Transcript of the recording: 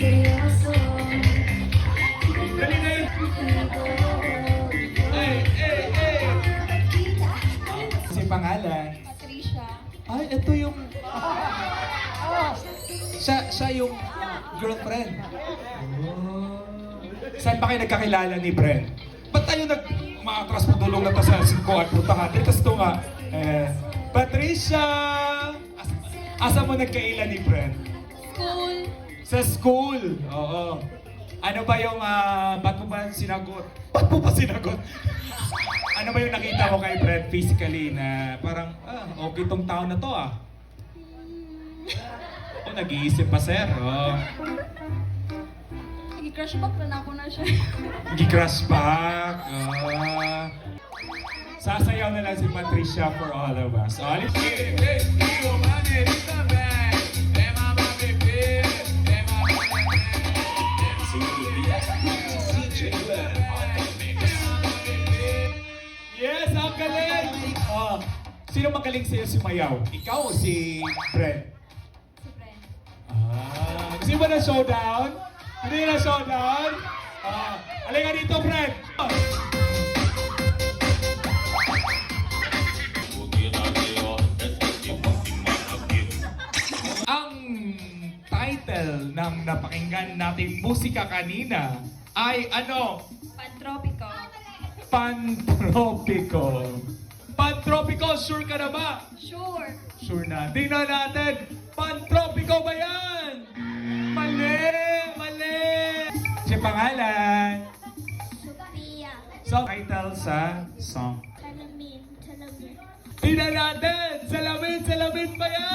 Dali na yun. Si pangalan? Patricia. Ay, ito yung... Siya yung girlfriend. Oh. Saan ba kayo nagkakilala ni Bren? Ba't tayo umaatras pa dulong na ta sa singko at puntahan? Ito nga. Patricia! Asa mo nagkaila ni Bren? School. Sa school. Oo. Ano ba yung, ba't mo ba sinagot? Ba't mo ba sinagot? Ano ba yung nakita mo kay Brad physically na parang, okay tong tao na to O, nag-iisip pa, sir. Nag-crush back na ako na siya. Nag-crush back. Sasayaw na lang si Patricia for all of us. Yes, ang galing! Sino magaling sa'yo sumayaw? Ikaw o si Brent? Si friend. Gusto ba na showdown? Hindi na showdown? Halika dito, Brent! Ang title ng napakinggan nating musika kanina ay ano? Pantropiko. Pantropiko. Pantropiko, sure ka na ba? Sure. Sure na. Tingnan natin. Pantropiko ba yan? Mali! Mali! Si pangalan? Sophia. So, title sa song. Salamin. Salamin. Tingnan natin! Salamin! Salamin ba yan?